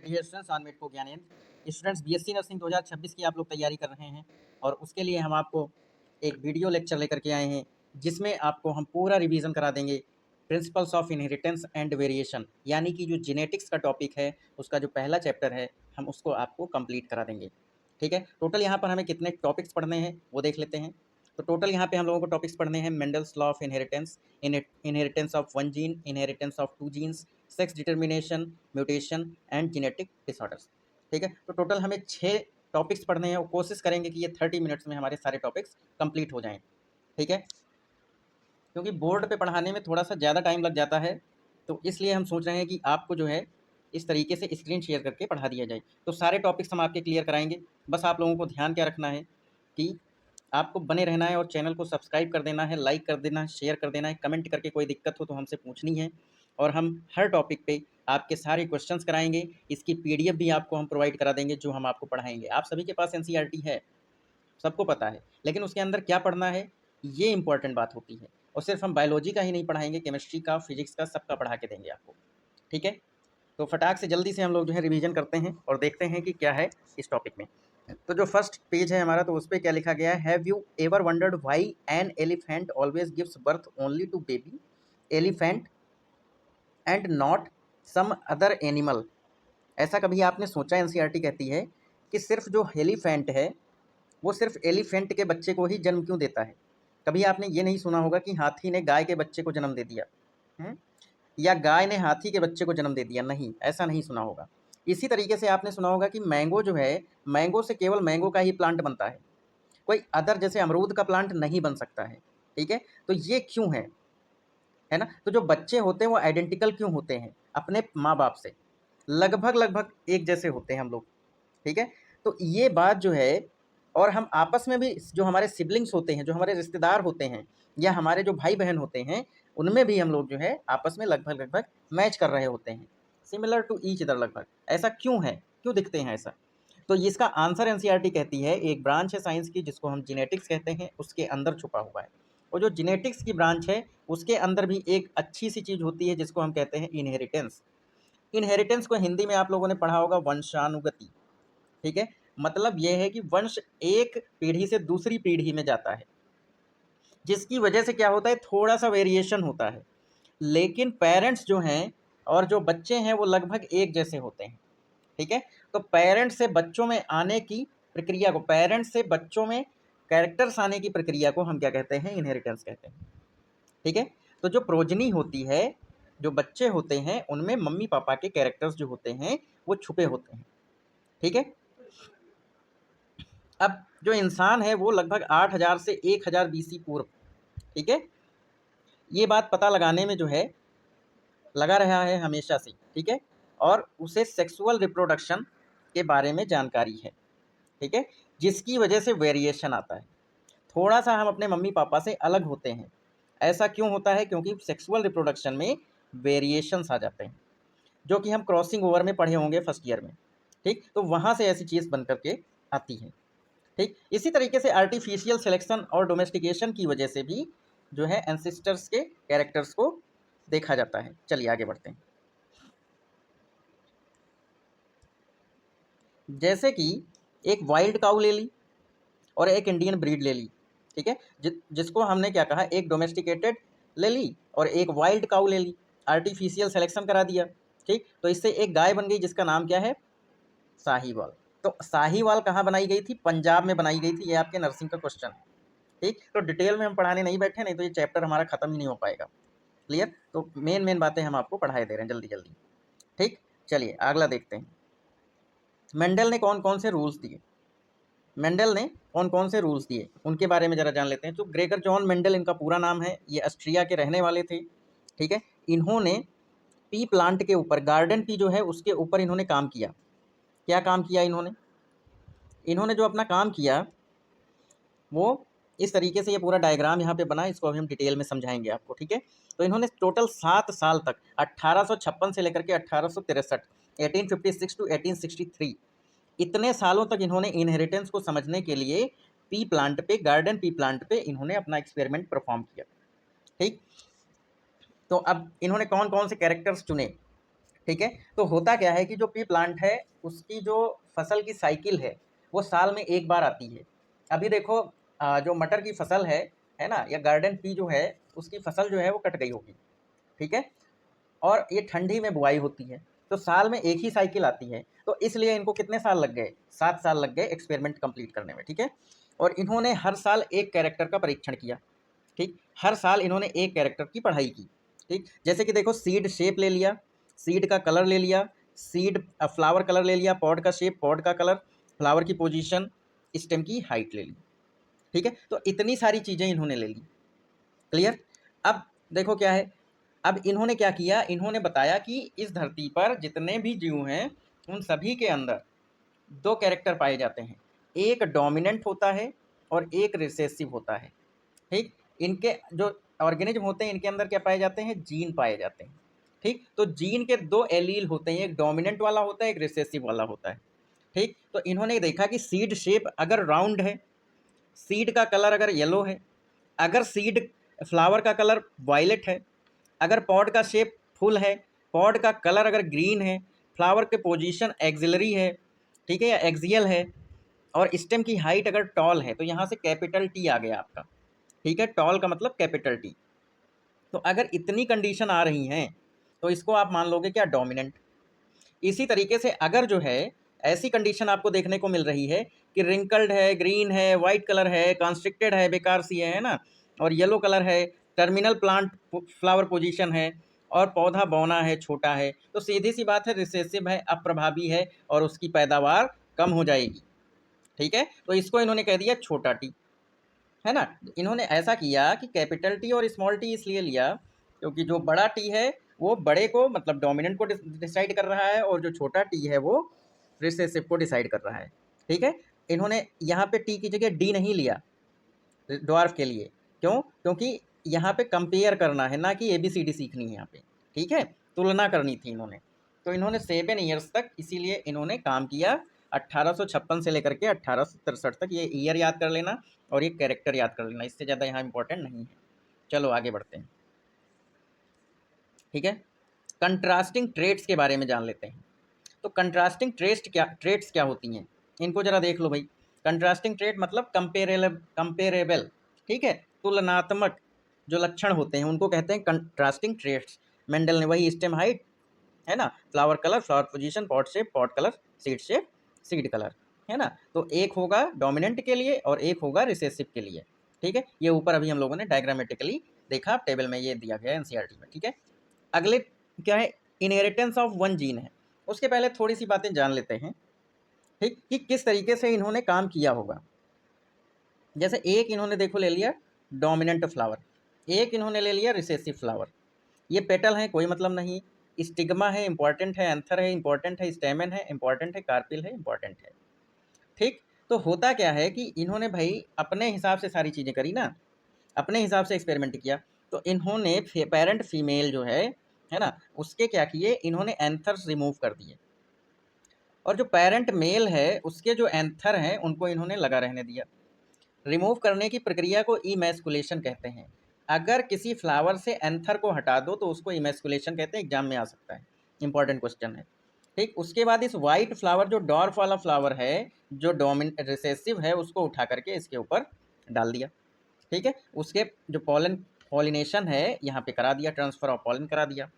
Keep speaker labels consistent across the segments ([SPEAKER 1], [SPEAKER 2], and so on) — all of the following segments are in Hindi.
[SPEAKER 1] डियर स्टूडेंट्स, ऑन मेट को ज्ञानेंद्र। स्टूडेंट्स, बीएससी नर्सिंग 2026 की आप लोग तैयारी कर रहे हैं और उसके लिए हम आपको एक वीडियो लेक्चर लेकर के आए हैं जिसमें आपको हम पूरा रिवीजन करा देंगे principles of inheritance and variation, यानी कि जो जेनेटिक्स का टॉपिक है उसका जो पहला चैप्टर है हम उसको आपको कंप्लीट करा देंगे। ठीक है, टोटल यहाँ पर हमें कितने टॉपिक्स पढ़ने हैं वो देख लेते हैं। तो टोटल यहाँ पे हम लोगों को टॉपिक्स पढ़ने हैं Mendel's law of inheritance, inheritance of one gene, inheritance of two genes, sex determination, mutation and genetic disorders. ठीक है, तो टोटल हमें 6 टॉपिक्स पढ़ने हैं और कोशिश करेंगे कि ये 30 मिनट्स में हमारे सारे टॉपिक्स कंप्लीट हो जाएं। ठीक है, क्योंकि बोर्ड पे पढ़ाने में थोड़ा सा ज़्यादा टाइम लग जाता है, तो इसलिए हम सोच रहे हैं कि आपको जो है इस तरीके से स्क्रीन शेयर करके पढ़ा दिया जाए। तो सारे टॉपिक्स हम आपके क्लियर कराएंगे। बस आप लोगों को ध्यान क्या रखना है कि आपको बने रहना है और चैनल को सब्सक्राइब कर देना है, लाइक कर देना है, शेयर कर देना है, कमेंट करके कोई दिक्कत हो तो हमसे पूछनी है। और हम हर टॉपिक पे आपके सारे क्वेश्चंस कराएंगे। इसकी पीडीएफ भी आपको हम प्रोवाइड करा देंगे जो हम आपको पढ़ाएंगे। आप सभी के पास एनसीईआरटी है, सबको पता है, लेकिन उसके अंदर क्या पढ़ना है ये इंपॉर्टेंट बात होती है। और सिर्फ हम बायोलॉजी का ही नहीं पढ़ाएंगे, केमिस्ट्री का, फिजिक्स का, सबका पढ़ा के देंगे आपको। ठीक है, तो फटाक से जल्दी से हम लोग जो है रिवीजन करते हैं और देखते हैं कि क्या है इस टॉपिक में। तो जो फर्स्ट पेज है हमारा, तो उस पर क्या लिखा गया है, have you ever wondered why an elephant always gives birth only to baby elephant and not some other animal. ऐसा कभी आपने सोचा? एनसीईआरटी कहती है कि सिर्फ जो एलिफेंट है वो सिर्फ एलिफेंट के बच्चे को ही जन्म क्यों देता है। कभी आपने ये नहीं सुना होगा कि हाथी ने गाय के बच्चे को जन्म दे दिया, या गाय ने हाथी के बच्चे को जन्म दे दिया, नहीं, ऐसा नहीं सुना होगा। इसी तरीके से आपने सुना होगा कि मैंगो जो है, मैंगो से केवल मैंगो का ही प्लांट बनता है, कोई अदर जैसे अमरूद का प्लांट नहीं बन सकता है। ठीक है, तो ये क्यों है ना? तो जो बच्चे होते हैं वो आइडेंटिकल क्यों होते हैं अपने माँ बाप से, लगभग लगभग एक जैसे होते हैं हम लोग। ठीक है, तो ये बात जो है, और हम आपस में भी जो हमारे सिबलिंग्स होते हैं, जो हमारे रिश्तेदार होते हैं, या हमारे जो भाई बहन होते हैं, उनमें भी हम लोग जो है आपस में लगभग लगभग मैच कर रहे होते हैं, सिमिलर टू ईच अदर लगभग। ऐसा क्यों है, क्यों दिखते हैं ऐसा? तो इसका आंसर एनसीईआरटी कहती है एक ब्रांच है साइंस की जिसको हम जेनेटिक्स कहते हैं, उसके अंदर छुपा हुआ है। और जो जेनेटिक्स की ब्रांच है उसके अंदर भी एक अच्छी सी चीज़ होती है जिसको हम कहते हैं इनहेरिटेंस। इनहेरिटेंस को हिंदी में आप लोगों ने पढ़ा होगा वंशानुगति। ठीक है, मतलब यह है कि वंश एक पीढ़ी से दूसरी पीढ़ी में जाता है, जिसकी वजह से क्या होता है, थोड़ा सा वेरिएशन होता है, लेकिन पेरेंट्स जो हैं और जो बच्चे हैं वो लगभग एक जैसे होते हैं। ठीक है, तो पेरेंट्स से बच्चों में आने की प्रक्रिया को, पेरेंट्स से बच्चों में कैरेक्टर्स आने की प्रक्रिया को हम क्या कहते हैं, इनहेरिटेंस कहते हैं। ठीक है, तो जो प्रोजनी होती है, जो बच्चे होते हैं, उनमें मम्मी पापा के कैरेक्टर्स जो होते हैं वो छुपे होते हैं। ठीक है, अब जो इंसान है वो लगभग 8000 से 1000 बीसी पूर्व, ठीक है, ये बात पता लगाने में जो है लगा रहा है हमेशा से। ठीक है, और उसे सेक्सुअल रिप्रोडक्शन के बारे में जानकारी है। ठीक है, जिसकी वजह से वेरिएशन आता है, थोड़ा सा हम अपने मम्मी पापा से अलग होते हैं। ऐसा क्यों होता है? क्योंकि सेक्सुअल रिप्रोडक्शन में वेरिएशंस आ जाते हैं, जो कि हम क्रॉसिंग ओवर में पढ़े होंगे फर्स्ट ईयर में। ठीक, तो वहाँ से ऐसी चीज़ बन करके आती है। ठीक, इसी तरीके से आर्टिफिशियल सिलेक्शन और डोमेस्टिकेशन की वजह से भी जो है एंसेस्टर्स के कैरेक्टर्स को देखा जाता है। चलिए आगे बढ़ते हैं। जैसे कि एक वाइल्ड काऊ ले ली और एक इंडियन ब्रीड ले ली। ठीक है, जिसको हमने क्या कहा, एक डोमेस्टिकेटेड ले ली और एक वाइल्ड काऊ ले ली, आर्टिफिशियल सिलेक्शन करा दिया। ठीक, तो इससे एक गाय बन गई जिसका नाम क्या है, साहीवाल। तो साहीवाल कहाँ बनाई गई थी? पंजाब में बनाई गई थी। ये आपके नर्सिंग का क्वेश्चन है। ठीक, तो डिटेल में हम पढ़ाने नहीं बैठे, नहीं तो ये चैप्टर हमारा खत्म ही नहीं हो पाएगा। क्लियर? तो मेन मेन बातें हम आपको पढ़ाए दे रहे हैं जल्दी जल्दी। ठीक, चलिए अगला देखते हैं। मेंडल ने कौन कौन से रूल्स दिए? मेंडल ने कौन कौन से रूल्स दिए उनके बारे में जरा जान लेते हैं। तो ग्रेगर जॉन मेंडल इनका पूरा नाम है, ये ऑस्ट्रिया के रहने वाले थे। ठीक है, इन्होंने पी प्लांट के ऊपर, गार्डन पी जो है उसके ऊपर इन्होंने काम किया। क्या काम किया इन्होंने? इन्होंने जो अपना काम किया वो इस तरीके से, ये पूरा डायग्राम यहाँ पे बना, इसको अभी हम डिटेल में समझाएंगे आपको। ठीक है, तो इन्होंने टोटल 7 साल तक 1856 से लेकर के 1863, 1856 टू 1863, इतने सालों तक इन्होंने इनहेरिटेंस को समझने के लिए पी प्लांट पे, गार्डन पी प्लांट पे इन्होंने अपना एक्सपेरिमेंट परफॉर्म किया। ठीक, तो अब इन्होंने कौन कौन से कैरेक्टर्स चुने? ठीक है। तो होता क्या है कि जो पी प्लांट है उसकी जो फसल की साइकिल है वो साल में एक बार आती है। अभी देखो जो मटर की फसल है ना, या गार्डन पी जो है उसकी फसल जो है वो कट गई होगी, ठीक है, और ये ठंडी में बुआई होती है, तो साल में एक ही साइकिल आती है, तो इसलिए इनको कितने साल लग गए, 7 साल लग गए एक्सपेरिमेंट कंप्लीट करने में, ठीक है। और इन्होंने हर साल एक कैरेक्टर का परीक्षण किया, ठीक, हर साल इन्होंने एक कैरेक्टर की पढ़ाई की, ठीक। जैसे कि देखो सीड शेप ले लिया, सीड का कलर ले लिया, सीड फ्लावर कलर ले लिया, पॉड का शेप, पॉड का कलर, फ्लावर की पोजीशन, स्टेम की हाइट ले ली, ठीक है। तो इतनी सारी चीज़ें इन्होंने ले ली, क्लियर। अब देखो क्या है, अब इन्होंने क्या किया, इन्होंने बताया कि इस धरती पर जितने भी जीव हैं उन सभी के अंदर दो कैरेक्टर पाए जाते हैं, एक डोमिनेंट होता है और एक रिसेसिव होता है, ठीक। इनके जो ऑर्गेनिज्म होते हैं इनके अंदर क्या पाए जाते हैं, जीन पाए जाते हैं, ठीक। तो जीन के दो एलील होते हैं, एक डोमिनेंट वाला होता है, एक रिसेसिव वाला होता है, ठीक। तो इन्होंने देखा कि सीड शेप अगर राउंड है, सीड का कलर अगर येलो है, अगर सीड फ्लावर का कलर वायलेट है, अगर पॉड का शेप फुल है, पॉड का कलर अगर ग्रीन है, फ्लावर के पोजीशन एक्सिलरी है, ठीक है, या एक्सियल है, और स्टेम की हाइट अगर टॉल है, तो यहाँ से कैपिटल टी आ गया आपका, ठीक है, टॉल का मतलब कैपिटल टी। तो अगर इतनी कंडीशन आ रही हैं तो इसको आप मान लोगे क्या, डोमिनेंट। इसी तरीके से अगर जो है ऐसी कंडीशन आपको देखने को मिल रही है कि रिंकल्ड है, ग्रीन है, वाइट कलर है, कॉन्स्ट्रिक्टेड है, बेकार सी है ना, और येलो कलर है, टर्मिनल प्लांट फ्लावर पोजीशन है, और पौधा बौना है, छोटा है, तो सीधी सी बात है रिसेसिव है, अप्रभावी है, और उसकी पैदावार कम हो जाएगी, ठीक है। तो इसको इन्होंने कह दिया छोटा टी, है ना। इन्होंने ऐसा किया कि कैपिटल टी और स्मॉल टी इसलिए लिया क्योंकि जो बड़ा टी है वो बड़े को मतलब डोमिनेंट को डिसाइड कर रहा है, और जो छोटा टी है वो रिसेसिव को डिसाइड कर रहा है, ठीक है। इन्होंने यहाँ पे टी की जगह डी नहीं लिया ड्वार्फ के लिए, क्यों, क्योंकि यहाँ पे कंपेयर करना है, ना कि एबीसीडी सीखनी है यहाँ पे, ठीक है, तुलना करनी थी इन्होंने। तो इन्होंने 7 ईयर्स तक इसीलिए इन्होंने काम किया, 1856 से लेकर के 1863 तक, ये ईयर याद कर लेना और ये कैरेक्टर याद कर लेना, इससे ज़्यादा यहाँ इंपॉर्टेंट नहीं है। चलो आगे बढ़ते हैं, ठीक है। कंट्रास्टिंग ट्रेट्स के बारे में जान लेते हैं। तो कंट्रास्टिंग ट्रेट्स क्या होती हैं, इनको जरा देख लो भाई। कंट्रास्टिंग ट्रेट मतलब कंपेरेबल, ठीक है, तुलनात्मक जो लक्षण होते हैं उनको कहते हैं कंट्रास्टिंग ट्रेट्स। मेंडल ने वही स्टेम हाइट, है ना, flower colour, flower position, pot shape, pot colour, shape, seed colour, है ना। तो एक होगा डोमिनेंट के लिए और एक होगा रिसेसिव के लिए, ठीक है। ये ऊपर अभी हम लोगों ने डायग्रामेटिकली देखा, टेबल में ये दिया गया है एनसीईआरटी में, ठीक है। अगले क्या है, इनहेरिटेंस ऑफ वन जीन है। उसके पहले थोड़ी सी बातें जान लेते हैं, ठीक, कि किस तरीके से इन्होंने काम किया होगा। जैसे एक इन्होंने देखो ले लिया डोमिनेंट फ्लावर, एक इन्होंने ले लिया रिसेसिव फ्लावर। ये पेटल है कोई मतलब नहीं, स्टिग्मा है इंपॉर्टेंट है, एंथर है इंपॉर्टेंट है, स्टेमन है इंपॉर्टेंट है, कार्पिल है इंपॉर्टेंट है, ठीक। तो होता क्या है कि इन्होंने भाई अपने हिसाब से सारी चीज़ें करी ना, अपने हिसाब से एक्सपेरिमेंट किया। तो इन्होंने पेरेंट फीमेल जो है ना, उसके क्या किए, इन्होंने एंथर्स रिमूव कर दिए, और जो पेरेंट मेल है उसके जो एंथर हैं उनको इन्होंने लगा रहने दिया। रिमूव करने की प्रक्रिया को इमैस्कुलेशन कहते हैं। अगर किसी फ्लावर से एंथर को हटा दो तो उसको इमैस्कुलेशन कहते हैं, एग्जाम में आ सकता है, इंपॉर्टेंट क्वेश्चन है, ठीक। उसके बाद इस वाइट फ्लावर जो डॉर्फ वाला फ्लावर है, जो डोमिन रिसेसिव है, उसको उठा करके इसके ऊपर डाल दिया, ठीक है। उसके जो पॉलिनेशन है यहाँ पे करा दिया, ट्रांसफर ऑफ पॉलन करा दिया।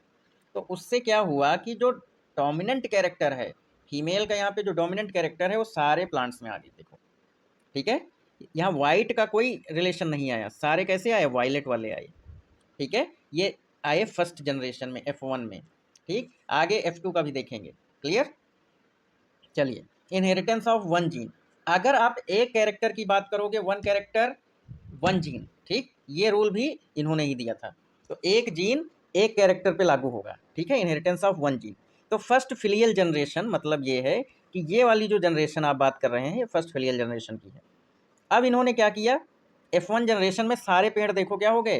[SPEAKER 1] तो उससे क्या हुआ कि जो डोमिनेंट कैरेक्टर है फीमेल का, यहाँ पे जो डोमिनेंट कैरेक्टर है वो सारे प्लांट्स में आ गई, देखो, ठीक है। यहाँ वाइट का कोई रिलेशन नहीं आया, सारे कैसे आए, वायलेट वाले आए, ठीक है। ये आए फर्स्ट जनरेशन में F1 में, ठीक। आगे F2 का भी देखेंगे, क्लियर। चलिए, इनहेरिटेंस ऑफ वन जीन। अगर आप एक कैरेक्टर की बात करोगे, वन कैरेक्टर वन जीन, ठीक, ये रूल भी इन्होंने ही दिया था। तो एक जीन एक कैरेक्टर पे लागू होगा, ठीक है, इनहेरिटेंस ऑफ वन जीन। तो फर्स्ट फिलियल जनरेशन मतलब ये है कि ये वाली जो जनरेशन आप बात कर रहे हैं ये फर्स्ट फिलियल जनरेशन की है। अब इन्होंने क्या किया, F1 जनरेशन में सारे पेड़ देखो क्या हो गए,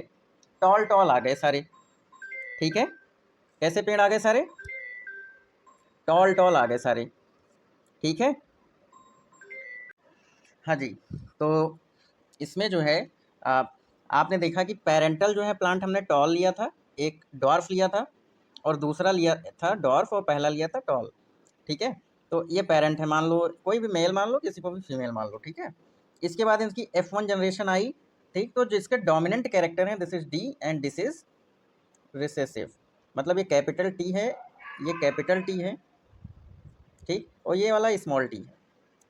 [SPEAKER 1] टॉल टॉल आ गए सारे, ठीक है। कैसे पेड़ आ गए सारे, टॉल टॉल आ गए सारे, ठीक है। हाँ जी। तो इसमें जो है आपने देखा कि पेरेंटल जो है प्लांट हमने टॉल लिया था, एक डॉर्फ लिया था, और दूसरा लिया था डॉर्फ और पहला लिया था टॉल, ठीक है। तो ये पेरेंट है, मान लो कोई भी मेल मान लो, किसी को भी फीमेल मान लो, ठीक है। इसके बाद इनकी F1 जनरेशन आई, ठीक। तो जिसके डोमिनेंट कैरेक्टर हैं, this is D and this is recessive, मतलब ये कैपिटल टी है, ये कैपिटल टी है, ठीक, और ये वाला स्मॉल टी है,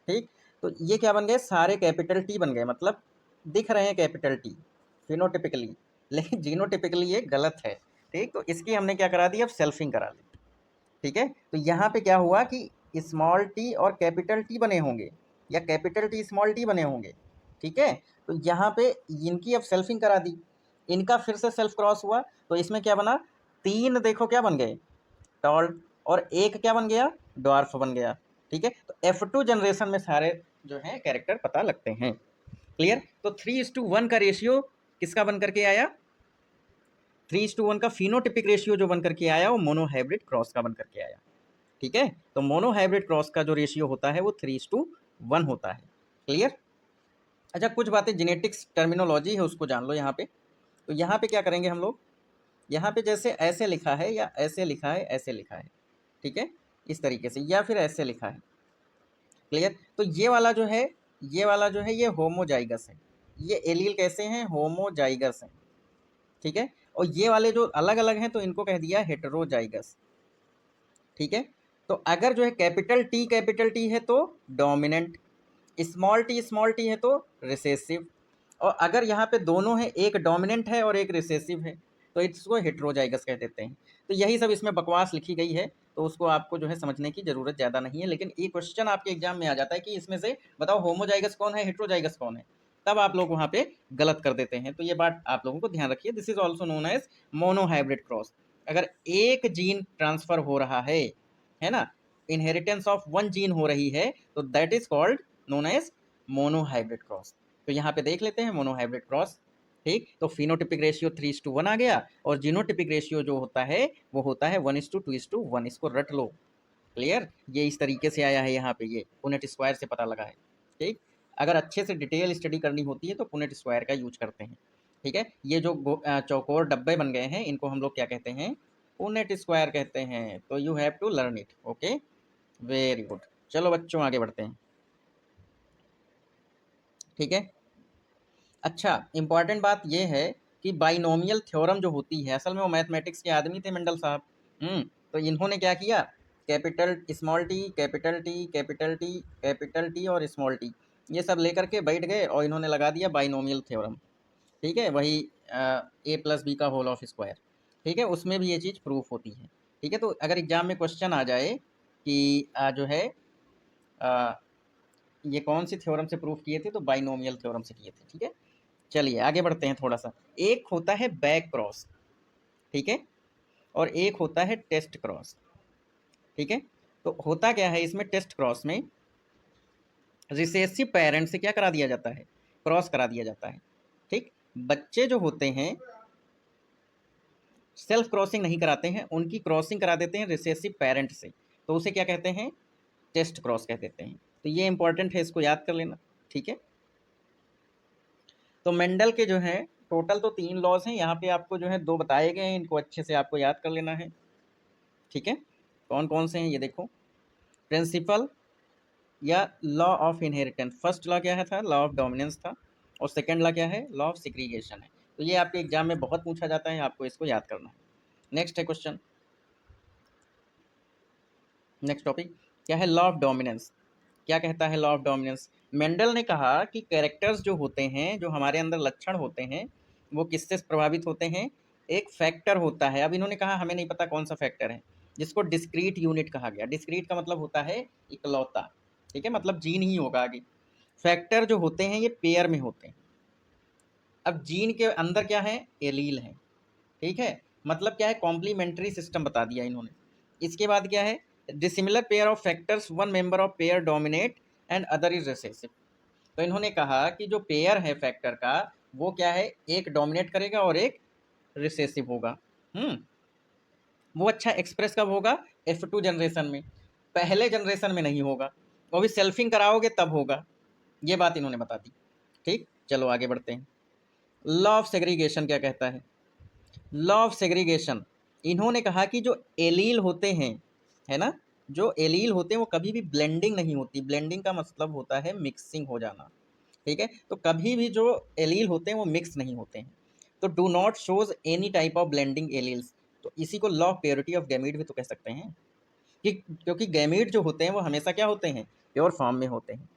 [SPEAKER 1] ठीक। तो ये क्या बन गए, सारे कैपिटल टी बन गए, मतलब दिख रहे हैं कैपिटल टी फिनोटिपिकली, लेकिन जीनोटिपिकली ये गलत है, ठीक। तो इसकी हमने क्या करा दी, अब सेल्फिंग करा दी, ठीक है। तो यहाँ पे क्या हुआ कि स्मॉल टी और कैपिटल टी बने होंगे, या कैपिटल टी स्मॉल टी बने होंगे, ठीक है। तो यहाँ पे इनकी अब सेल्फिंग करा दी, इनका फिर से सेल्फ क्रॉस हुआ, तो इसमें क्या बना, 3 देखो क्या बन गए, टॉल, और एक क्या बन गया, डॉर्फ बन गया, ठीक है। तो F2 जनरेशन में सारे जो है कैरेक्टर पता लगते हैं, क्लियर। तो 3:1 का रेशियो किसका बन करके आया, 3:1 का फिनोटिपिक रेशियो जो बन करके आया वो मोनोहाइब्रिड क्रॉस का बन करके आया, ठीक है। तो मोनोहाइब्रिड क्रॉस का जो रेशियो होता है वो 3:1 होता है, क्लियर। अच्छा, कुछ बातें जेनेटिक्स टर्मिनोलॉजी है उसको जान लो यहाँ पे। तो यहाँ पे क्या करेंगे हम लोग, यहाँ पे जैसे ऐसे लिखा है या ऐसे लिखा है, ऐसे लिखा है, ठीक है, इस तरीके से, या फिर ऐसे लिखा है, क्लियर। तो ये वाला जो है, ये वाला जो है ये होमोजाइगस है, ये एलील कैसे हैं, होमोजाइगस हैं, ठीक है। और ये वाले जो अलग अलग हैं तो इनको कह दिया हेटेरोजाइगस, ठीक है। तो अगर जो है कैपिटल टी है तो डोमिनेंट, स्मॉल टी है तो रिसेसिव, और अगर यहाँ पे दोनों है, एक डोमिनेंट है और एक रिसेसिव है, तो इसको हेटेरोजाइगस कह देते हैं। तो यही सब इसमें बकवास लिखी गई है, तो उसको आपको जो है समझने की जरूरत ज़्यादा नहीं है, लेकिन ये क्वेश्चन आपके एग्जाम में आ जाता है कि इसमें से बताओ होमोजाइगस कौन है, हेटेरोजाइगस कौन है, तब आप लोग वहाँ पे गलत कर देते हैं। तो ये बात आप लोगों को ध्यान रखिए, this is also known as monohybrid cross. अगर एक जीन ट्रांसफर हो रहा है ना, इनहेरिटेंस ऑफ वन जीन हो रही है, तो that is called known as monohybrid cross. तो यहाँ पे देख लेते हैं मोनोहाइब्रिड क्रॉस, ठीक। तो फिनोटिपिक रेशियो 3:1 आ गया, और जीनोटिपिक रेशियो जो होता है वो होता है 1:2:1, इसको रट लो, क्लियर। ये इस तरीके से आया है यहाँ पे, ये पुनेट स्क्वायर से पता लगा है, ठीक। अगर अच्छे से डिटेल स्टडी करनी होती है तो पुनेट स्क्वायर का यूज करते हैं, ठीक है। ये जो चौकोर डब्बे बन गए हैं इनको हम लोग क्या कहते हैं, पुनेट स्क्वायर कहते हैं। तो you have to learn it, okay, very good. चलो बच्चों आगे बढ़ते हैं, ठीक है। अच्छा, इंपॉर्टेंट बात यह है कि बाइनोमियल थ्योरम जो होती है, असल में वो मैथमेटिक्स के आदमी थे मेंडल साहब, तो इन्होंने क्या किया, capital small T capital T capital T capital T और स्मॉल टी, ये सब लेकर के बैठ गए और इन्होंने लगा दिया बाइनोमियल थ्योरम, ठीक है। वही A+B का होल ऑफ स्क्वायर, ठीक है, उसमें भी ये चीज़ प्रूफ होती है, ठीक है। तो अगर एग्जाम में क्वेश्चन आ जाए कि जो है ये कौन सी थ्योरम से प्रूफ किए थे, तो बाइनोमियल थ्योरम से किए थे, ठीक है। चलिए आगे बढ़ते हैं थोड़ा सा। एक होता है बैक क्रॉस, ठीक है, और एक होता है टेस्ट क्रॉस, ठीक है। तो होता क्या है इसमें, टेस्ट क्रॉस में रिसेसिव पेरेंट से क्या करा दिया जाता है, क्रॉस करा दिया जाता है, ठीक। बच्चे जो होते हैं सेल्फ क्रॉसिंग नहीं कराते हैं, उनकी क्रॉसिंग करा देते हैं रिसेसिव पेरेंट से, तो उसे क्या कहते हैं, टेस्ट क्रॉस कह देते हैं। तो ये इंपॉर्टेंट है, इसको याद कर लेना, ठीक है। तो मेंडल के जो है टोटल तो 3 लॉज हैं, यहाँ पे आपको जो है 2 बताए गए हैं, इनको अच्छे से आपको याद कर लेना है, ठीक है। कौन कौन से हैं ये देखो, प्रिंसिपल या law of inheritance, first law क्या है था, लॉ ऑफ डोमिनेंस था, और सेकंड लॉ क्या है, लॉ ऑफ सेग्रीगेशन है। तो ये आपके एग्जाम में बहुत पूछा जाता है, आपको इसको याद करना है। नेक्स्ट है क्वेश्चन, नेक्स्ट टॉपिक क्या है, लॉ ऑफ डोमिनेंस। क्या कहता है लॉ ऑफ डोमिनेंस, मेंडल ने कहा कि कैरेक्टर्स जो होते हैं, जो हमारे अंदर लक्षण होते हैं, वो किससे प्रभावित होते हैं, एक फैक्टर होता है। अब इन्होंने कहा हमें नहीं पता कौन सा फैक्टर है, जिसको डिस्क्रीट यूनिट कहा गया। डिस्क्रीट का मतलब होता है इकलौता, ठीक है, मतलब जीन ही होगा आगे। फैक्टर जो होते हैं ये पेयर में होते हैं। अब जीन के अंदर क्या है, एलील है, ठीक है, मतलब क्या है, कॉम्प्लीमेंट्री सिस्टम बता दिया इन्होंने। इसके बाद क्या है, dissimilar pair of factors, one member of pair dominate and other is recessive. तो इन्होंने कहा कि जो पेयर है फैक्टर का, वो क्या है, एक डोमिनेट करेगा और एक रिसेसिव होगा। वो अच्छा एक्सप्रेस कब होगा, F2 जनरेशन में, पहले जनरेशन में नहीं होगा, वो भी सेल्फिंग कराओगे तब होगा। ये बात इन्होंने बता दी, ठीक। चलो आगे बढ़ते हैं। लॉ ऑफ सेग्रीगेशन क्या कहता है, लॉ ऑफ सेग्रीगेशन इन्होंने कहा कि जो एलील होते हैं, है ना, जो एलील होते हैं वो कभी भी ब्लेंडिंग नहीं होती। ब्लेंडिंग का मतलब होता है मिक्सिंग हो जाना, ठीक है। तो कभी भी जो एलील होते हैं वो मिक्स नहीं होते हैं। तो do not shows any type of blending alleles. तो इसी को law of purity of gamete भी तो कह सकते हैं कि क्योंकि गैमीट जो होते हैं वो हमेशा क्या होते हैं, प्योर फॉर्म में होते हैं,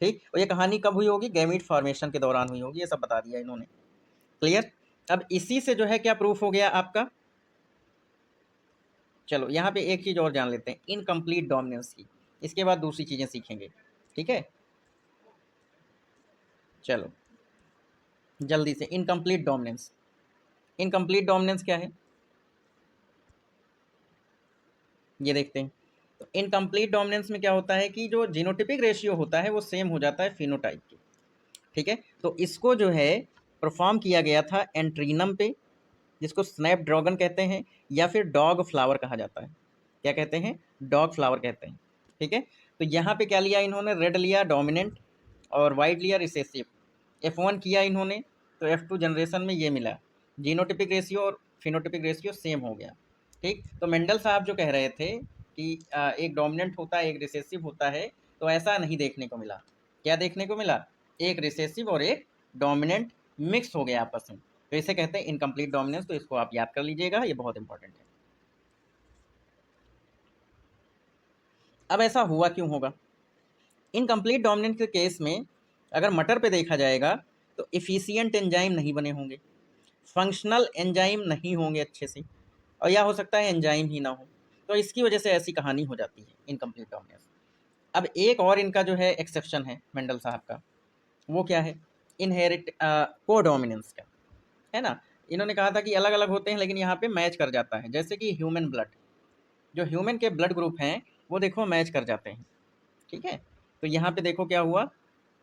[SPEAKER 1] ठीक। और ये कहानी कब हुई होगी, गैमीट फॉर्मेशन के दौरान हुई होगी, ये सब बता दिया इन्होंने। क्लियर। अब इसी से जो है क्या प्रूफ हो गया आपका। चलो यहाँ पे एक चीज और जान लेते हैं, इनकम्प्लीट डोमिनेंस की, इसके बाद दूसरी चीजें सीखेंगे, ठीक है। चलो जल्दी से, इनकम्प्लीट डोमिनेंस। इनकम्प्लीट डोमिनेंस क्या है ये देखते हैं। तो इनकम्प्लीट डोमिनेंस में क्या होता है कि जो जीनोटिपिक रेशियो होता है वो सेम हो जाता है फिनोटाइप के, ठीक है। तो इसको जो है परफॉर्म किया गया था एंट्रीनम पे, जिसको स्नैपड्रैगन कहते हैं, या फिर डॉग फ्लावर कहा जाता है। क्या कहते हैं, डॉग फ्लावर कहते हैं, ठीक है। तो यहाँ पे क्या लिया इन्होंने, रेड लिया डोमिनेंट और वाइट लिया रिसेसिव। F1 किया इन्होंने तो F2 जनरेशन में ये मिला, जीनोटिपिक रेशियो और फिनोटिपिक रेशियो सेम हो गया, ठीक। तो मेंडल साहब जो कह रहे थे कि एक डोमिनेंट होता है एक रिसेसिव होता है, तो ऐसा नहीं देखने को मिला। क्या देखने को मिला, एक रिसेसिव और एक डोमिनेंट मिक्स हो गया आपस में, तो इसे कहते हैं इनकम्प्लीट डोमिनेंस। तो इसको आप याद कर लीजिएगा, ये बहुत इंपॉर्टेंट है। अब ऐसा हुआ क्यों होगा, इनकम्प्लीट डोमिनेंस के केस में अगर मटर पे देखा जाएगा तो इफिशियंट एंजाइम नहीं बने होंगे, फंक्शनल एंजाइम नहीं होंगे अच्छे से, और या हो सकता है एंजाइम ही ना हो। तो इसकी वजह से ऐसी कहानी हो जाती है इनकम्प्लीट डोमिनेंस। अब एक और इनका जो है एक्सेप्शन है मेंडल साहब का, वो क्या है, इनहेरिट कोडोमिनेंस का, है ना। इन्होंने कहा था कि अलग अलग होते हैं लेकिन यहाँ पे मैच कर जाता है, जैसे कि ह्यूमन ब्लड, जो ह्यूमन के ब्लड ग्रुप हैं वो देखो मैच कर जाते हैं, ठीक है। तो यहाँ पे देखो क्या हुआ,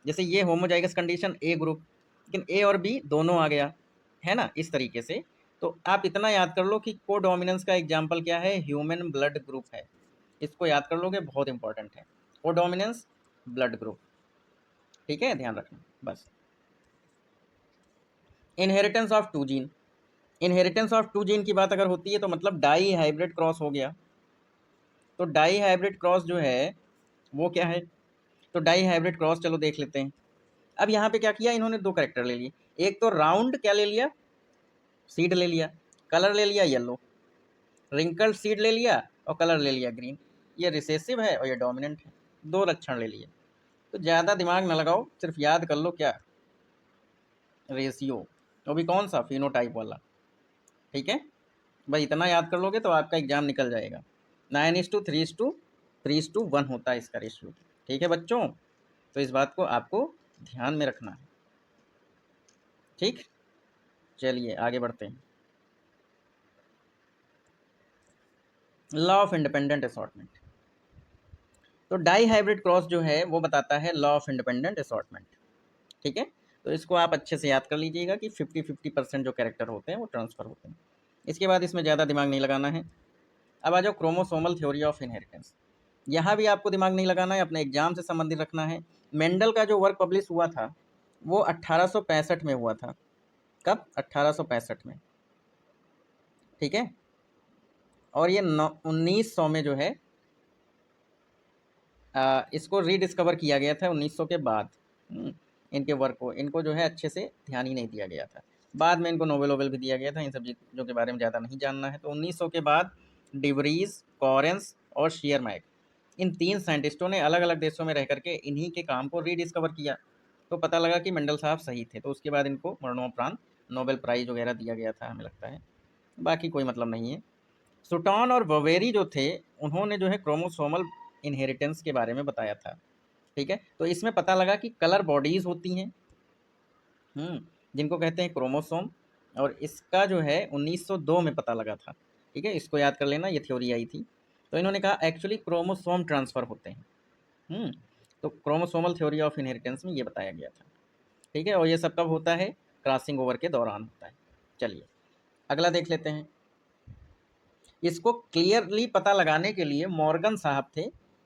[SPEAKER 1] जैसे ये होमोजाइगस कंडीशन ए ग्रुप, लेकिन ए और बी दोनों आ गया, है ना, इस तरीके से। तो आप इतना याद कर लो कि कोडोमिनेंस का एग्जाम्पल क्या है, ह्यूमन ब्लड ग्रुप है। इसको याद कर लोगे, बहुत इंपॉर्टेंट है, कोडोमिनेंस ब्लड ग्रुप, ठीक है, ध्यान रखना बस। Inheritance of two gene, inheritance of two gene की बात अगर होती है तो मतलब डाई हाइब्रिड क्रॉस हो गया। तो डाई हाइब्रिड क्रॉस जो है वो क्या है, तो डाई हाइब्रिड क्रॉस चलो देख लेते हैं। अब यहाँ पे क्या किया इन्होंने, दो करेक्टर ले लिए, एक तो राउंड क्या ले लिया, सीड ले लिया, कलर ले लिया येलो, रिंकल सीड ले लिया और कलर ले लिया ग्रीन। ये रिसेसिव है और ये डोमिनेंट है, दो लक्षण ले लिए। तो ज़्यादा दिमाग न लगाओ, सिर्फ याद कर लो क्या, रेशियो, वो भी कौन सा, फिनोटाइप वाला, ठीक है। भाई इतना याद कर लोगे तो आपका एग्जाम निकल जाएगा। 9:3:3:1 होता है इसका रेशियो, ठीक है बच्चों। तो इस बात को आपको ध्यान में रखना है, ठीक। चलिए आगे बढ़ते हैं। लॉ ऑफ इंडिपेंडेंट असॉर्टमेंट, तो डाई हाइब्रिड क्रॉस जो है वो बताता है लॉ ऑफ इंडिपेंडेंट असॉर्टमेंट, ठीक है। तो इसको आप अच्छे से याद कर लीजिएगा कि 50-50% जो कैरेक्टर होते हैं वो ट्रांसफर होते हैं। इसके बाद इसमें ज़्यादा दिमाग नहीं लगाना है। अब आ जाओ क्रोमोसोमल थ्योरी ऑफ इनहेरिटेंस, यहाँ भी आपको दिमाग नहीं लगाना है, अपने एग्जाम से संबंधित रखना है। मेंडल का जो वर्क पब्लिश हुआ था वो 1865 में हुआ था, कब, 1865 में, ठीक है। और ये 1900 में जो है इसको रीडिस्कवर किया गया था 1900 के बाद। इनके वर्क को, इनको जो है अच्छे से ध्यान ही नहीं दिया गया था, बाद में इनको नोबेल वोबेल भी दिया गया था, इन सब चीज़ों के बारे में ज़्यादा नहीं जानना है। तो 1900 के बाद डिवरीज, कॉरेंस और शेयरमैक, इन तीन साइंटिस्टों ने अलग अलग देशों में रह करके इन्हीं के काम को रीडिस्कवर किया। तो पता लगा कि मेंडल साहब सही थे, तो उसके बाद इनको मरणोपरांत नोबेल प्राइज़ वगैरह दिया गया था हमें लगता है, बाकी कोई मतलब नहीं है। सुटॉन और ववेरी जो थे उन्होंने जो है क्रोमोसोमल इनहेरिटेंस के बारे में बताया था, ठीक है। तो इसमें पता लगा कि कलर बॉडीज़ होती हैं, जिनको कहते हैं क्रोमोसोम, और इसका जो है 1902 में पता लगा था, ठीक है। इसको याद कर लेना, ये थ्योरी आई थी। तो इन्होंने कहा एक्चुअली क्रोमोसोम ट्रांसफ़र होते हैं। तो क्रोमोसोमल थ्योरी ऑफ इनहेरिटेंस में ये बताया गया था, ठीक है। और ये सब कब होता है, क्रॉसिंग ओवर के दौरान होता है। चलिए अगला देख लेते हैं। इसको क्लियरली पता लगाने के लिए मॉर्गन साहब थे,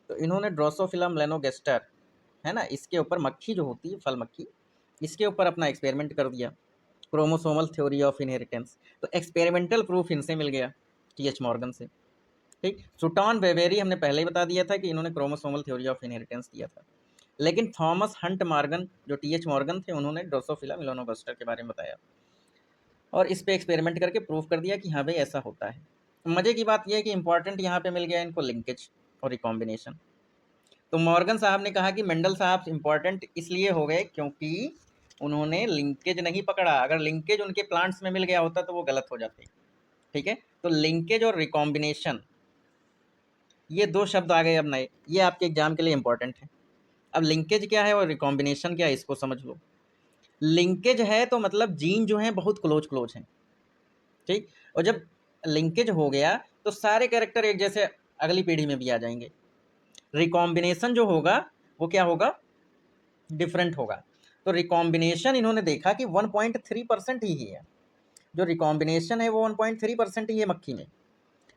[SPEAKER 1] तो इन्होंने ड्रोसोफिलम लेनोगेस्टर, है ना, इसके ऊपर मक्खी जो होती है, फल मक्खी, इसके ऊपर अपना एक्सपेरिमेंट कर दिया, क्रोमोसोमल थ्योरी ऑफ इनहेरिटेंस। तो एक्सपेरिमेंटल प्रूफ इनसे मिल गया, टीएच मॉर्गन से। ठीक, सुटॉन वेबेरी हमने पहले ही बता दिया था कि इन्होंने क्रोमोसोमल थ्योरी ऑफ इनहेरिटेंस दिया था। लेकिन थॉमस हंट मॉर्गन जो टीएच मॉर्गन थे, उन्होंने ड्रोसोफिला मेलानोगास्टर के बारे में बताया और इस पे एक्सपेरिमेंट करके प्रूव कर दिया कि हाँ भाई ऐसा होता है। मज़े की बात यह है कि इंपॉर्टेंट यहाँ पे मिल गया इनको लिंकेज और रिकॉम्बिनेशन। तो मॉर्गन साहब ने कहा कि मेंडल साहब इंपॉर्टेंट इसलिए हो गए क्योंकि उन्होंने लिंकेज नहीं पकड़ा। अगर लिंकेज उनके प्लांट्स में मिल गया होता तो वो गलत हो जाते। ठीक है, तो लिंकेज और रिकॉम्बिनेशन ये दो शब्द आ गए अब नए, ये आपके एग्जाम के लिए इंपॉर्टेंट है। अब लिंकेज क्या है और रिकॉम्बिनेशन क्या है इसको समझ लो। लिंकेज है तो मतलब जीन जो है बहुत क्लोज क्लोज हैं। ठीक, और जब लिंकेज हो गया तो सारे कैरेक्टर एक जैसे अगली पीढ़ी में भी आ जाएंगे। रिकॉम्बिनेशन जो होगा वो क्या होगा, डिफरेंट होगा। तो रिकॉम्बिनेशन इन्होंने देखा कि 1.3% ही है। जो रिकॉम्बिनेशन है वो 1.3% ही है मक्खी में,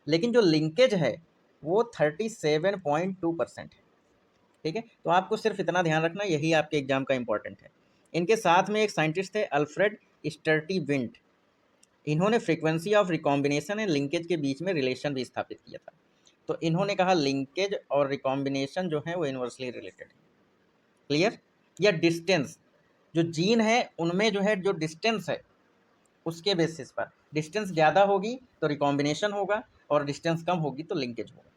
[SPEAKER 1] लेकिन जो लिंकेज है वो 37.2% है। ठीक है, तो आपको सिर्फ इतना ध्यान रखना, यही आपके एग्जाम का इंपॉर्टेंट है। इनके साथ में एक साइंटिस्ट थे अल्फ्रेड स्टर्टी विंट, इन्होंने frequency of recombination and linkage के बीच में रिलेशन भी स्थापित किया था। तो इन्होंने कहा लिंकेज और रिकॉम्बिनेशन जो है वो इन्वर्सली रिलेटेड है। क्लियर, या डिस्टेंस जो जीन है उनमें जो है जो डिस्टेंस है उसके बेसिस पर, डिस्टेंस ज़्यादा होगी तो रिकॉम्बिनेशन होगा और डिस्टेंस कम होगी तो लिंकेज होगा।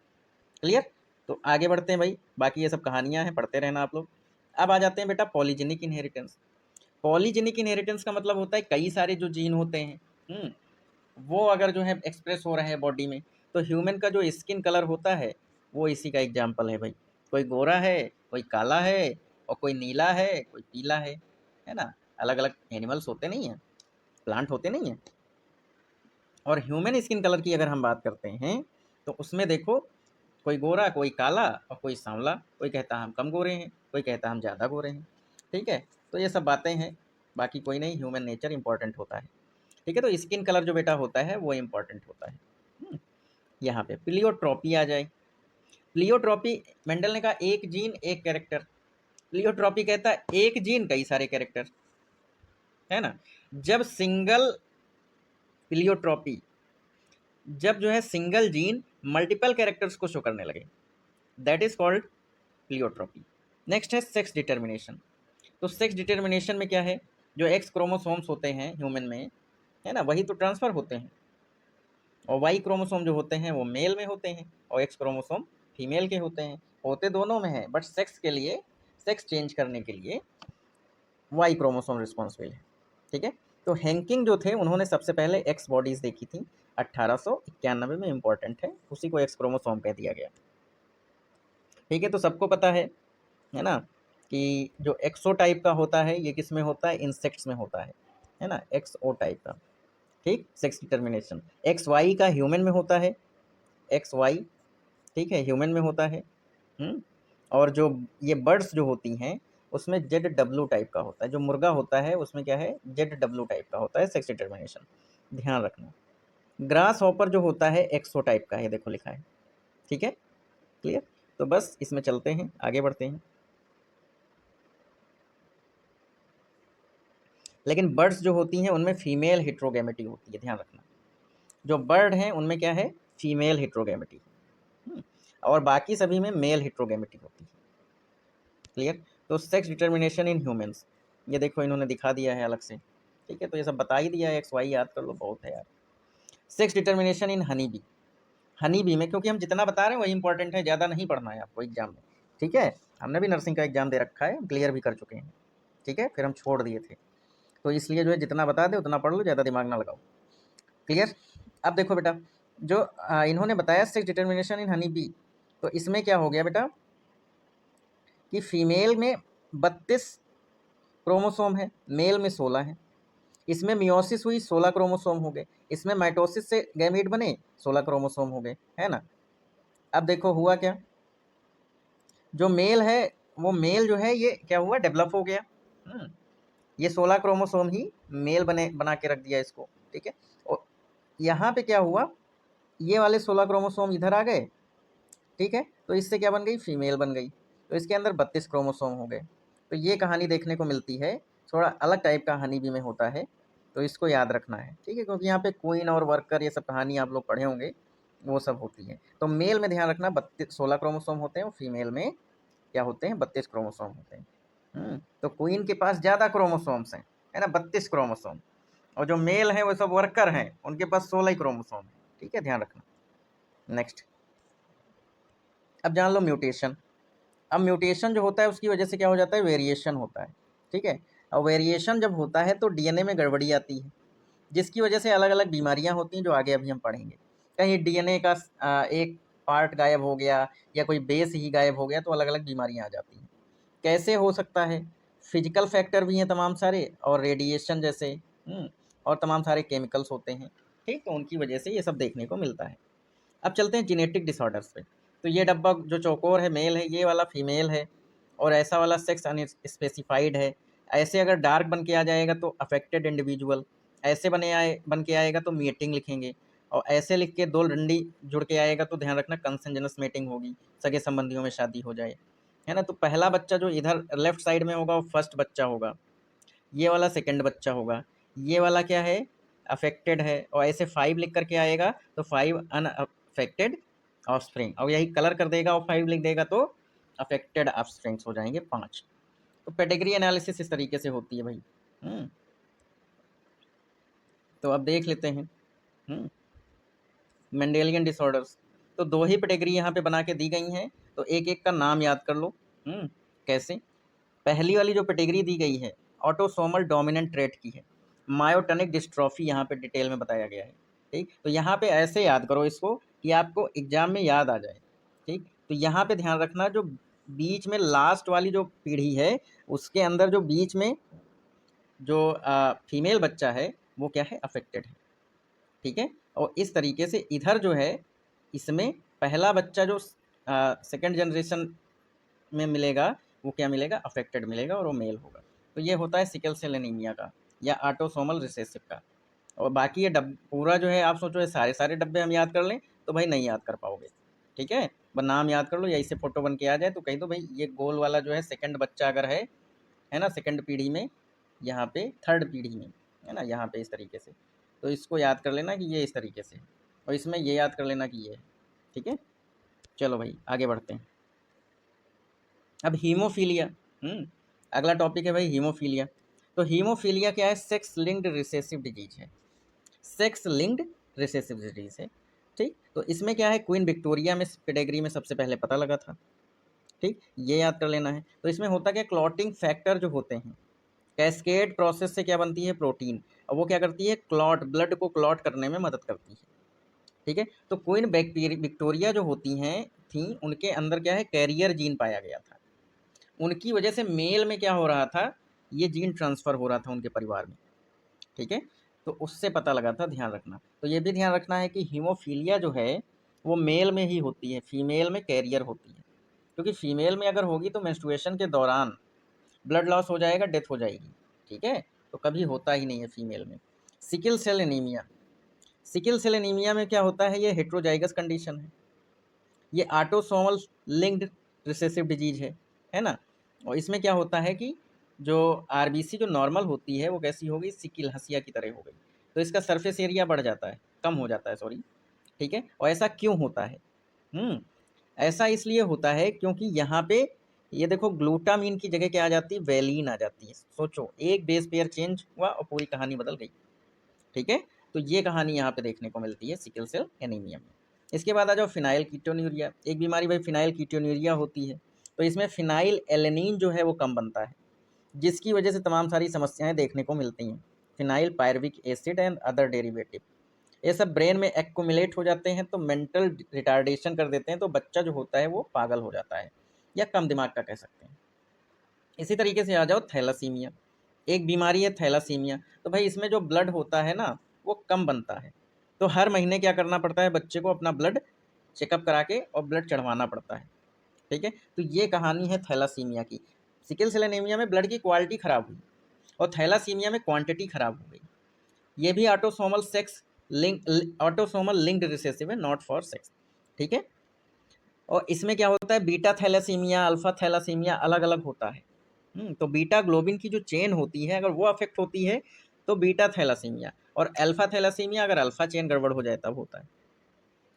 [SPEAKER 1] क्लियर, तो आगे बढ़ते हैं भाई, बाकी ये सब कहानियाँ हैं, पढ़ते रहना आप लोग। अब आ जाते हैं बेटा पॉलीजेनिक इनहेरिटेंस। पॉलीजेनिक इनहेरिटेंस का मतलब होता है कई सारे जो जीन होते हैं वो अगर जो है एक्सप्रेस हो रहे हैं बॉडी में, तो ह्यूमन का जो स्किन कलर होता है वो इसी का एग्जाम्पल है भाई। कोई गोरा है, कोई काला है, और कोई नीला है, कोई पीला है ना। अलग अलग एनिमल्स होते नहीं हैं, प्लांट होते नहीं हैं। और ह्यूमन स्किन कलर की अगर हम बात करते हैं तो उसमें देखो कोई गोरा, कोई काला और कोई सांवला। कोई कहता है हम कम गोरे हैं, कोई कहता है हम ज़्यादा गोरे हैं। ठीक है, तो ये सब बातें हैं, बाकी कोई नहीं, ह्यूमन नेचर इंपॉर्टेंट होता है। ठीक है, तो स्किन कलर जो बेटा होता है वो इंपॉर्टेंट होता है। यहाँ पे प्लियोट्रॉपी आ जाए। प्लियोट्रॉपी, मेंडल ने कहा एक जीन एक कैरेक्टर। प्लियोट्रॉपी कहता है एक जीन कई सारे कैरेक्टर, है ना। जब सिंगल प्लियोट्रॉपी, जब जो है सिंगल जीन मल्टीपल कैरेक्टर्स को शो करने लगे, that is called pleiotropy. Next है सेक्स डिटर्मिनेशन। तो सेक्स डिटर्मिनेशन में क्या है, जो एक्स क्रोमोसोम्स होते हैं ह्यूमन में, है ना, वही तो ट्रांसफ़र होते हैं। और वाई क्रोमोसोम जो होते हैं वो मेल में होते हैं और एक्स क्रोमोसोम फीमेल के होते हैं। होते दोनों में हैं, बट सेक्स के लिए, सेक्स चेंज करने के लिए वाई क्रोमोसोम रिस्पॉन्सिबल है। ठीक है, तो हैंकिंग जो थे उन्होंने सबसे पहले एक्स बॉडीज़ देखी थी 1891 में, इंपॉर्टेंट है, उसी को एक्स क्रोमोसोम कह दिया गया। ठीक है, तो सबको पता है ना, कि जो एक्सो टाइप का होता है ये किस में होता है, इंसेक्ट्स में होता है ना, एक्सओ टाइप का। ठीक, सेक्स डिटर्मिनेशन एक्स वाई का ह्यूमन में होता है, एक्स वाई, ठीक है, ह्यूमन में होता है। और जो ये बर्ड्स जो होती हैं उसमें जेड डब्ल्यू टाइप का होता है। जो मुर्गा होता है उसमें क्या है, जेड डब्ल्यू टाइप का होता है सेक्स डिटर्मिनेशन, ध्यान रखना। ग्रास हॉपर जो होता है एक्सो टाइप का है, देखो लिखा है। ठीक है, क्लियर, तो बस इसमें चलते हैं, आगे बढ़ते हैं। लेकिन बर्ड्स जो होती हैं उनमें फीमेल हेट्रोगैमेटी होती है, ध्यान रखना। जो बर्ड हैं उनमें क्या है, फीमेल हेट्रोगैमेटी, और बाकी सभी में मेल हेट्रोगैमेटी होती है। क्लियर, तो सेक्स डिटर्मिनेशन इन ह्यूमंस, ये देखो इन्होंने दिखा दिया है अलग से। ठीक है, तो ये सब बता ही दिया है, एक्स वाई याद कर लो, बहुत है यार। Sex determination in honey bee, honey bee में क्योंकि हम जितना बता रहे हैं वही इंपॉर्टेंट है, ज़्यादा नहीं पढ़ना है आपको एग्जाम में। ठीक है, हमने भी नर्सिंग का एग्जाम दे रखा है, क्लियर भी कर चुके हैं। ठीक है, फिर हम छोड़ दिए थे, तो इसलिए जो है जितना बता दे उतना पढ़ लो, ज़्यादा दिमाग ना लगाओ। क्लियर, अब देखो बेटा, जो इन्होंने बताया sex determination in honey bee, तो इसमें क्या हो गया बेटा कि फीमेल में 32 क्रोमोसोम है, मेल में 16 है। इसमें मियोसिस हुई, 16 क्रोमोसोम हो गए। इसमें माइटोसिस से गैमीट बने, 16 क्रोमोसोम हो गए, है ना। अब देखो हुआ क्या, जो मेल है वो मेल जो है ये क्या हुआ, डेवलप हो गया। ये 16 क्रोमोसोम ही मेल बना के रख दिया इसको। ठीक है, और यहाँ पे क्या हुआ, ये वाले 16 क्रोमोसोम इधर आ गए। ठीक है, तो इससे क्या बन गई, फीमेल बन गई, तो इसके अंदर 32 क्रोमोसोम हो गए। तो ये कहानी देखने को मिलती है, थोड़ा अलग टाइप का हनी बी में होता है, तो इसको याद रखना है। ठीक है, क्योंकि यहाँ पे क्वीन और वर्कर ये सब कहानी आप लोग पढ़े होंगे, वो सब होती है। तो मेल में ध्यान रखना 16 क्रोमोसोम होते हैं और फीमेल में क्या होते हैं 32 क्रोमोसोम होते हैं। तो क्वीन के पास ज़्यादा क्रोमोसोम्स हैं, है ना, 32 क्रोमोसोम, और जो मेल हैं वो सब वर्कर हैं, उनके पास 16 ही क्रोमोसोम है। ठीक है, ध्यान रखना। नेक्स्ट, अब जान लो म्यूटेशन। अब म्यूटेशन जो होता है उसकी वजह से क्या हो जाता है, वेरिएशन होता है। ठीक है, और वेरिएशन जब होता है तो डीएनए में गड़बड़ी आती है, जिसकी वजह से अलग अलग बीमारियां होती हैं जो आगे अभी हम पढ़ेंगे। कहीं डीएनए का एक पार्ट गायब हो गया या कोई बेस ही गायब हो गया तो अलग अलग बीमारियां आ जाती हैं। कैसे हो सकता है, फिजिकल फैक्टर भी हैं तमाम सारे, और रेडिएशन जैसे और तमाम सारे केमिकल्स होते हैं। ठीक, तो उनकी वजह से ये सब देखने को मिलता है। अब चलते हैं जेनेटिक डिसऑर्डर्स पे। तो ये डब्बा जो चौकोर है मेल है, ये वाला फीमेल है, और ऐसा वाला सेक्स अनस्पेसिफाइड है। ऐसे अगर डार्क बन के आ जाएगा तो अफेक्टेड इंडिविजुअल, ऐसे बन के आएगा तो मीटिंग लिखेंगे, और ऐसे लिख के दो डंडी जुड़ के आएगा तो ध्यान रखना कंसेंजनस मीटिंग होगी, सगे संबंधियों में शादी हो जाए, है ना। तो पहला बच्चा जो इधर लेफ्ट साइड में होगा वो फर्स्ट बच्चा होगा, ये वाला सेकंड बच्चा होगा, ये वाला क्या है, अफेक्टेड है, और ऐसे 5 लिख करके आएगा तो 5 अनअफेक्टेड ऑफस्प्रिंग, और यही कलर कर देगा और 5 लिख देगा तो अफेक्टेड ऑफस्प्रिंग्स हो जाएंगे 5। तो पेडिग्री एनालिसिस इस तरीके से होती है भाई। तो अब देख लेते हैं मेंडेलियन डिसऑर्डर्स। तो 2 ही पेडिग्री यहाँ पे बना के दी गई हैं, तो एक एक का नाम याद कर लो। कैसे, पहली वाली जो पेडिग्री दी गई है ऑटोसोमल डोमिनेंट ट्रेट की है, मायोटनिक डिस्ट्रॉफी यहाँ पे डिटेल में बताया गया है। ठीक, तो यहाँ पे ऐसे याद करो इसको कि आपको एग्जाम में याद आ जाए। ठीक, तो यहाँ पे ध्यान रखना जो बीच में लास्ट वाली जो पीढ़ी है उसके अंदर जो बीच में जो फीमेल बच्चा है वो क्या है, अफेक्टेड है। ठीक है, और इस तरीके से इधर जो है इसमें पहला बच्चा जो सेकंड जनरेशन में मिलेगा वो क्या मिलेगा, अफेक्टेड मिलेगा, और वो मेल होगा। तो ये होता है सिकल सेल एनीमिया का या ऑटोसोमल रिसेसिव का। और बाकी ये पूरा जो है आप सोचो ये सारे सारे डब्बे हम याद कर लें तो भाई नहीं याद कर पाओगे। ठीक है, बस नाम याद कर लो या इससे फोटो बन के आ जाए तो कहीं तो भाई ये गोल वाला जो है सेकंड बच्चा अगर है ना, सेकंड पीढ़ी में, यहाँ पे थर्ड पीढ़ी में, है ना, यहाँ पे इस तरीके से, तो इसको याद कर लेना कि ये इस तरीके से, और इसमें ये याद कर लेना कि ये है। ठीक है, चलो भाई आगे बढ़ते हैं। अब हीमोफीलिया, अगला टॉपिक है भाई हीमोफीलिया। तो हीमोफीलिया क्या है, सेक्स लिंक्ड रिसेसिव डिजीज है, सेक्स लिंक्ड रिसेसिव डिजीज है। ठीक, तो इसमें क्या है, क्वीन विक्टोरिया में पेडिग्री में सबसे पहले पता लगा था। ठीक, ये याद कर लेना है। तो इसमें होता क्या, क्लॉटिंग फैक्टर जो होते हैं, कैस्केड प्रोसेस से क्या बनती है, प्रोटीन, और वो क्या करती है, क्लॉट, ब्लड को क्लॉट करने में मदद करती है। ठीक है, तो क्वीन विक्टोरिया जो होती हैं थी उनके अंदर क्या है, कैरियर जीन पाया गया था, उनकी वजह से मेल में क्या हो रहा था, ये जीन ट्रांसफ़र हो रहा था उनके परिवार में। ठीक है, तो उससे पता लगा था, ध्यान रखना। तो ये भी ध्यान रखना है कि हीमोफीलिया जो है वो मेल में ही होती है, फीमेल में कैरियर होती है, क्योंकि फीमेल में अगर होगी तो मेंस्ट्रुएशन के दौरान ब्लड लॉस हो जाएगा, डेथ हो जाएगी। ठीक है, तो कभी होता ही नहीं है फीमेल में। Sickle cell anaemia, sickle cell anaemia में क्या होता है, ये हेट्रोजाइगस कंडीशन है, ये ऑटोसोमल लिंक्ड रिसेसिव डिजीज है ना। और इसमें क्या होता है कि जो आरबीसी जो नॉर्मल होती है वो कैसी हो गई, सिकिल हंसिया की तरह हो गई, तो इसका सरफेस एरिया बढ़ जाता है, कम हो जाता है, सॉरी। ठीक है, और ऐसा क्यों होता है, ऐसा इसलिए होता है क्योंकि यहाँ पे ये देखो ग्लूटामीन की जगह क्या आ जाती है, वेलिन आ जाती है। सोचो एक बेस पेयर चेंज हुआ और पूरी कहानी बदल गई। ठीक है, तो ये कहानी यहाँ पे देखने को मिलती है सिकल सेल एनीमिया में। इसके बाद आ जाओ फिनाइल कीटोन्यूरिया, एक बीमारी भाई फिनाइल कीटोन्यूरिया होती है। तो इसमें फिनाइल एलेनिन जो है वो कम बनता है, जिसकी वजह से तमाम सारी समस्याएं देखने को मिलती हैं, phenyl pyruvic acid and other derivative, ये सब ब्रेन में एक्कुमुलेट हो जाते हैं तो मेंटल रिटार्डेशन कर देते हैं, तो बच्चा जो होता है वो पागल हो जाता है या कम दिमाग का कह सकते हैं। इसी तरीके से आ जाओ थैलासीमिया, एक बीमारी है थैलासीमिया। तो भाई इसमें जो ब्लड होता है ना वो कम बनता है, तो हर महीने क्या करना पड़ता है, बच्चे को अपना ब्लड चेकअप करा के और ब्लड चढ़वाना पड़ता है। ठीक है, तो ये कहानी है थैलासीमिया की। सिकल सेल एनीमिया में ब्लड की क्वालिटी खराब हुई और थैलासीमिया में क्वांटिटी खराब हो गई। ये भी ऑटोसोमल लिंक्ड रिसेसिव है, नॉट फॉर सेक्स। ठीक है, और इसमें क्या होता है, बीटा थैलासीमिया, अल्फा थैलासीमिया अलग अलग होता है। तो बीटा ग्लोबिन की जो चेन होती है अगर वो अफेक्ट होती है तो बीटा थैलासीमिया, और अल्फा थैलासीमिया अगर अल्फा चेन गड़बड़ हो जाए तब होता है।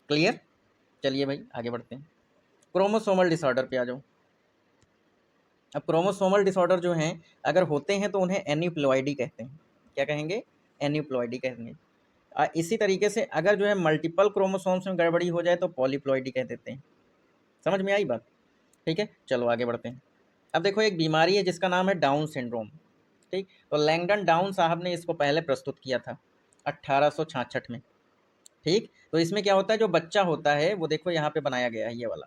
[SPEAKER 1] क्लियर? चलिए भाई आगे बढ़ते हैं, क्रोमोसोमल डिसऑर्डर पे आ जाओ। अब क्रोमोसोमल डिसऑर्डर जो हैं अगर होते हैं तो उन्हें एन्यूप्लॉइडी कहते हैं। क्या कहेंगे? एन्यूप्लॉइडी कहेंगे। इसी तरीके से अगर जो है मल्टीपल क्रोमोसोम्स में गड़बड़ी हो जाए तो पॉलीप्लॉइडी कह देते हैं। समझ में आई बात? ठीक है, चलो आगे बढ़ते हैं। अब देखो एक बीमारी है जिसका नाम है डाउन सिंड्रोम। ठीक, तो लैंगडन डाउन साहब ने इसको पहले प्रस्तुत किया था 1866 में। ठीक, तो इसमें क्या होता है, जो बच्चा होता है वो देखो यहाँ पे बनाया गया है ये वाला,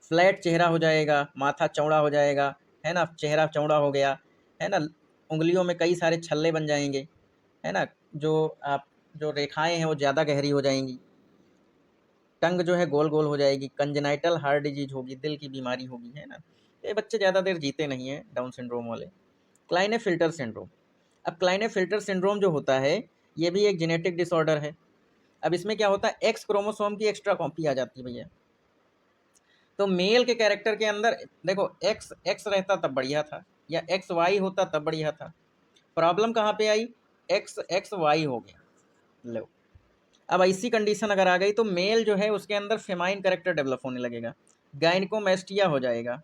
[SPEAKER 1] फ्लैट चेहरा हो जाएगा, माथा चौड़ा हो जाएगा, है ना, चेहरा चौड़ा हो गया, है ना, उंगलियों में कई सारे छल्ले बन जाएंगे, है ना, जो आप जो रेखाएं हैं वो ज़्यादा गहरी हो जाएंगी, टंग जो है गोल गोल हो जाएगी, कंजेनाइटल हार्ट डिजीज होगी, दिल की बीमारी होगी, है ना। ये बच्चे ज़्यादा देर जीते नहीं हैं डाउन सिंड्रोम वाले। क्लाइनेफिल्टर सिंड्रोम। अब क्लाइनेफिल्टर सिंड्रोम जो होता है ये भी एक जेनेटिक डिसऑर्डर है। अब इसमें क्या होता है, एक्स क्रोमोसोम की एक्स्ट्रा कॉपी आ जाती है भैया। तो मेल के कैरेक्टर के अंदर देखो एक्स एक्स रहता तब बढ़िया था, या एक्स वाई होता तब बढ़िया था। प्रॉब्लम कहाँ पे आई? एक्स एक्स वाई हो गया। लो, अब ऐसी कंडीशन अगर आ गई तो मेल जो है उसके अंदर फेमाइन कैरेक्टर डेवलप होने लगेगा, गायनिकोमेस्टिया हो जाएगा,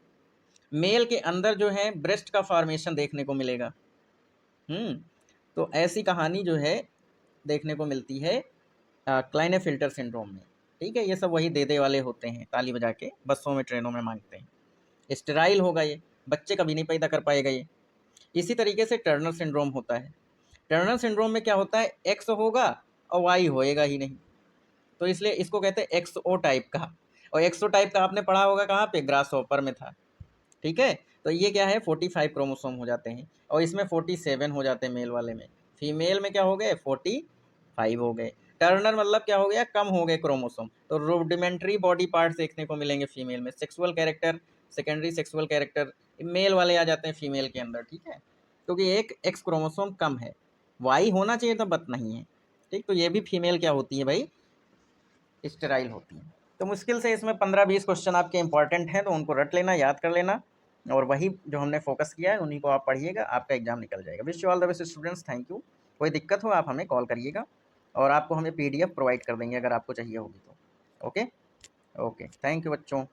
[SPEAKER 1] मेल के अंदर जो है ब्रेस्ट का फॉर्मेशन देखने को मिलेगा। तो ऐसी कहानी जो है देखने को मिलती है क्लाइनेफिल्टर सिंड्रोम में। ठीक है, ये सब वही दे दे वाले होते हैं, ताली बजा के बसों में ट्रेनों में मांगते हैं। स्टेराइल होगा ये, बच्चे कभी नहीं पैदा कर पाएगा ये। इसी तरीके से टर्नर सिंड्रोम होता है। टर्नर सिंड्रोम में क्या होता है, एक्स होगा और वाई होएगा ही नहीं, तो इसलिए इसको कहते हैं एक्सओ टाइप का। और एक्सओ टाइप का आपने पढ़ा होगा कहाँ पे, ग्रास हॉपर में था। ठीक है, तो ये क्या है 45 क्रोमोसोम हो जाते हैं, और इसमें 47 हो जाते हैं मेल वाले में। फीमेल में क्या हो गए, 45 हो गए। टर्नर मतलब क्या हो गया, कम हो गए क्रोमोसोम। तो रूडिमेंट्री बॉडी पार्ट्स देखने को मिलेंगे फीमेल में। Sexual character, secondary sexual character male वाले आ जाते हैं फीमेल के अंदर। ठीक है, क्योंकि एक एक्स क्रोमोसोम कम है, वाई होना चाहिए तो बट नहीं है। ठीक, तो ये भी फीमेल क्या होती है भाई, स्टेराइल होती है। तो मुश्किल से इसमें 15-20 क्वेश्चन आपके इंपॉर्टेंट हैं, तो उनको रट लेना, याद कर लेना, और वही जो हमने फोकस किया है उन्हीं को आप पढ़िएगा, आपका एग्जाम निकल जाएगा। Wish you all the best students, thank you. कोई दिक्कत हो आप हमें कॉल करिएगा, और आपको हमें PDF प्रोवाइड कर देंगे अगर आपको चाहिए होगी तो। ओके ओके, थैंक यू बच्चों।